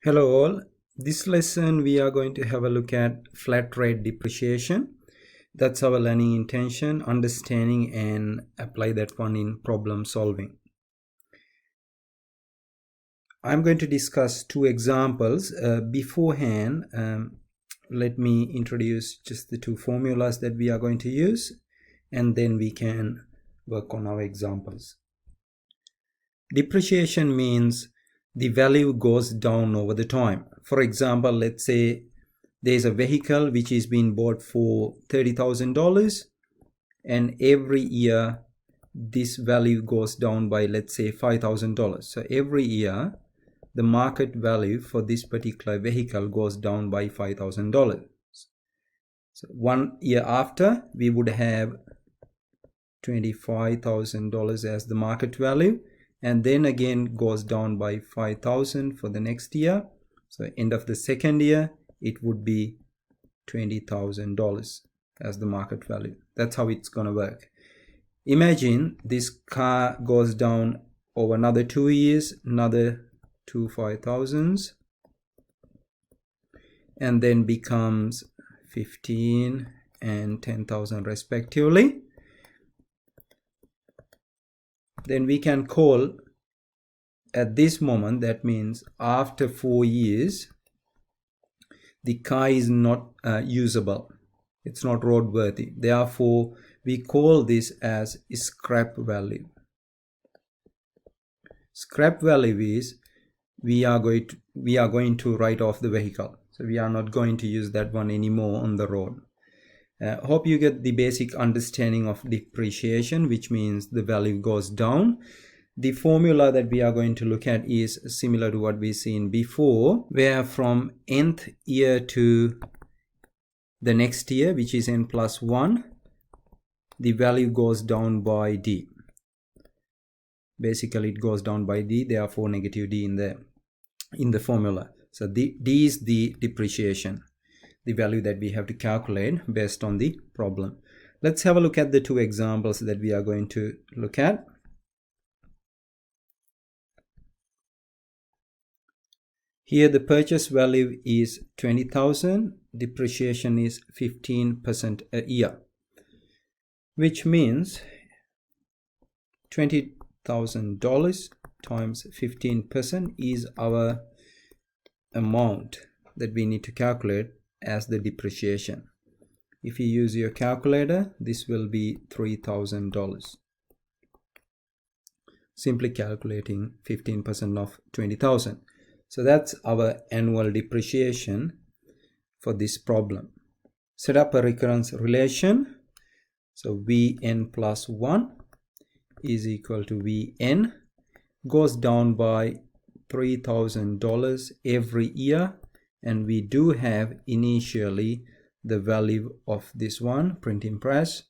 Hello all. This lesson we are going to have a look at flat rate depreciation. That's our learning intention, understanding and apply that one in problem solving. I'm going to discuss two examples. Beforehand, let me introduce just the two formulas that we are going to use, and then we can work on our examples. Depreciation means the value goes down over the time. For example, let's say there's a vehicle which is being bought for $30,000, and every year this value goes down by, let's say, $5,000. So every year the market value for this particular vehicle goes down by $5,000. So 1 year after, we would have $25,000 as the market value, and then again goes down by 5,000 for the next year. So end of the second year it would be $20,000 as the market value. That's how it's gonna work. Imagine this car goes down over another 2 years, another 5,000s, and then becomes 15 and 10,000 respectively. Then we can call at this moment, that means after 4 years the car is not usable, it's not roadworthy, therefore we call this as scrap value. Scrap value is we are going to write off the vehicle, so we are not going to use that one anymore on the road. Hope you get the basic understanding of depreciation, which means the value goes down. The formula that we are going to look at is similar to what we've seen before, where from nth year to the next year, which is n plus 1, the value goes down by d. Basically it goes down by d, therefore negative d in the formula. So d is the depreciation, the value that we have to calculate based on the problem. Let's have a look at the two examples that we are going to look at. Here the purchase value is 20,000, depreciation is 15% a year, which means $20,000 times 15% is our amount that we need to calculate as the depreciation. If you use your calculator, this will be $3,000. Simply calculating 15% of 20,000. So that's our annual depreciation for this problem. Set up a recurrence relation. So Vn plus 1 is equal to Vn, goes down by $3,000 every year, and we do have initially the value of this one, printing press,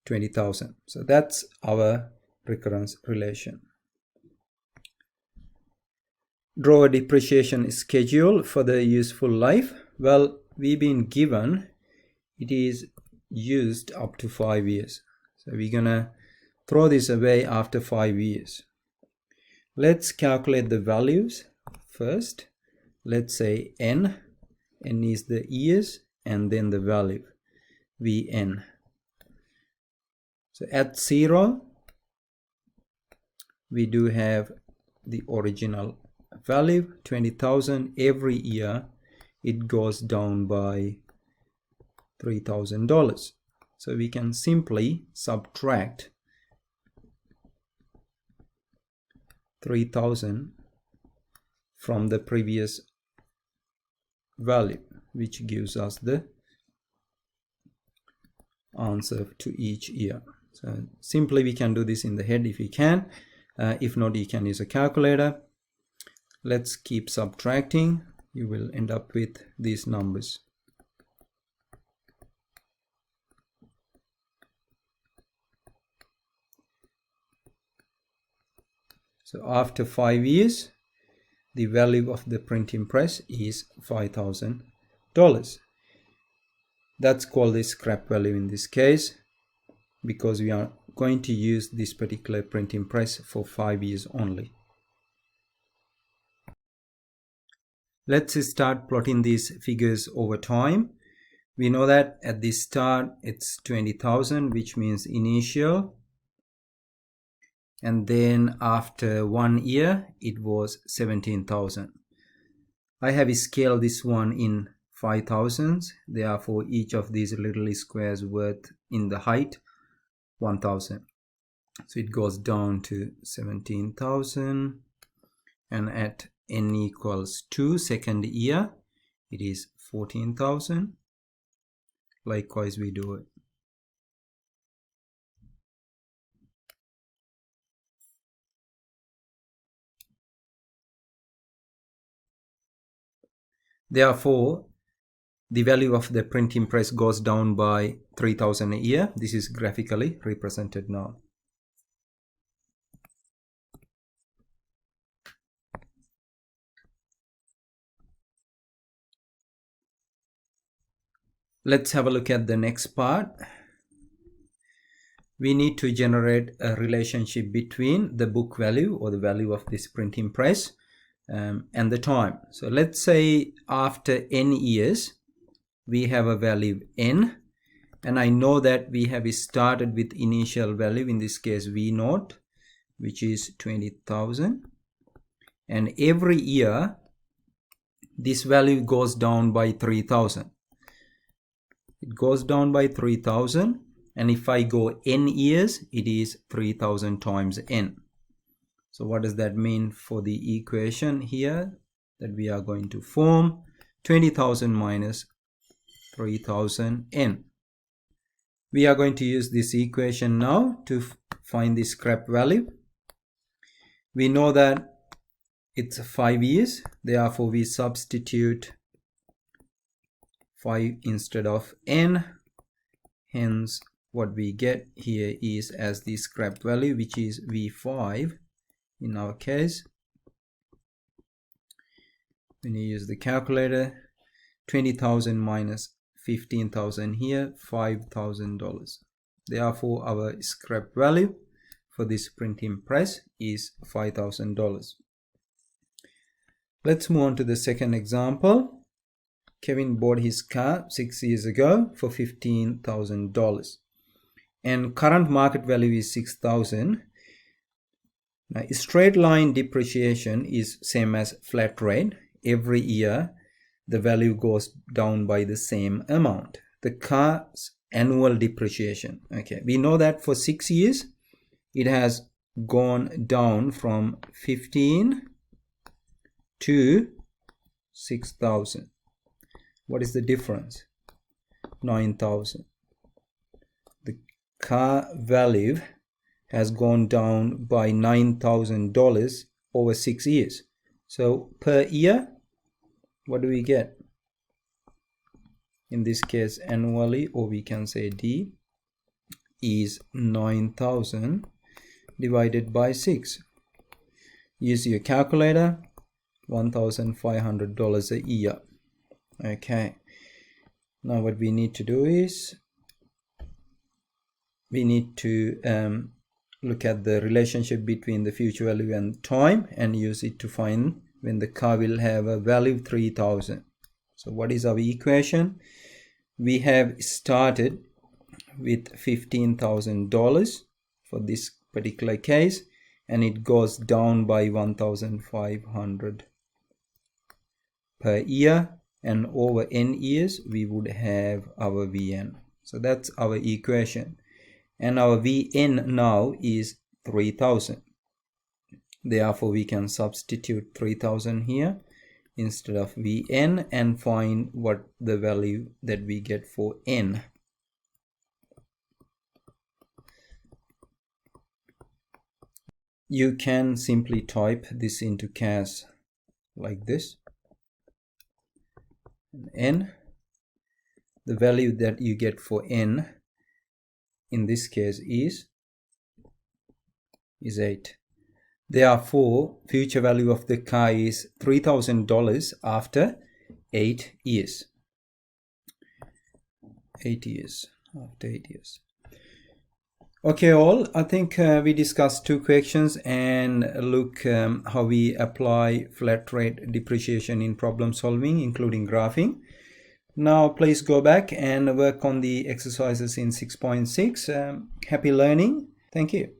$20,000. So that's our recurrence relation. Draw a depreciation schedule for the useful life. Well, we've been given it is used up to 5 years. So we're gonna throw this away after 5 years. Let's calculate the values first. Let's say n is the years, and then the value Vn. So at 0 we do have the original value 20,000. Every year it goes down by $3,000. So we can simply subtract 3,000 from the previous value, which gives us the answer to each year. So simply we can do this in the head if we can. If not, you can use a calculator. Let's keep subtracting. You will end up with these numbers. So after 5 years, the value of the printing press is $5,000. That's called the scrap value in this case, because we are going to use this particular printing press for 5 years only. Let's start plotting these figures over time. We know that at the start it's 20,000, which means initial, and then after 1 year it was 17,000. I have scaled this one in 5,000s, therefore each of these little squares worth in the height 1,000. So it goes down to 17,000, and at n equals 2 second year it is 14,000. Likewise we do it. Therefore the value of the printing press goes down by 3,000 a year. This is graphically represented now. Let's have a look at the next part. We need to generate a relationship between the book value or the value of this printing press and the time. So let's say after n years we have a value n, and I know that we have started with initial value, in this case V0, which is 20,000, and every year this value goes down by 3,000. It goes down by 3,000, and if I go n years, it is 3,000 times n. So what does that mean for the equation here that we are going to form? 20,000 minus 3,000 n. We are going to use this equation now to find the scrap value. We know that it's 5 years, therefore we substitute 5 instead of n. Hence what we get here is as the scrap value, which is V5 in our case. When you use the calculator, 20,000 minus 15,000 here, $5,000. Therefore our scrap value for this printing press is $5,000. Let's move on to the second example. Kevin bought his car 6 years ago for $15,000, and current market value is 6,000. Now straight line depreciation is same as flat rate. Every year the value goes down by the same amount. The car's annual depreciation, okay, we know that for 6 years it has gone down from 15 to 6,000. What is the difference? 9,000. The car value has gone down by $9,000 over 6 years. So per year, what do we get? In this case annually, or we can say D, is 9,000 divided by 6. Use your calculator, $1,500 a year. Okay, now what we need to do is we need to look at the relationship between the future value and time and use it to find when the car will have a value of 3,000. So what is our equation? We have started with $15,000 for this particular case, and it goes down by 1,500 per year, and over n years we would have our Vn. So that's our equation, and our Vn now is 3,000. Therefore we can substitute 3,000 here instead of Vn and find what the value that we get for n. You can simply type this into CAS like this. N, the value that you get for n in this case is 8. Therefore future value of the car is $3,000 after 8 years. 8 years, after 8 years. Okay, all, I think we discussed two questions and look how we apply flat rate depreciation in problem solving, including graphing. Now please go back and work on the exercises in 6.6. Happy learning. Thank you.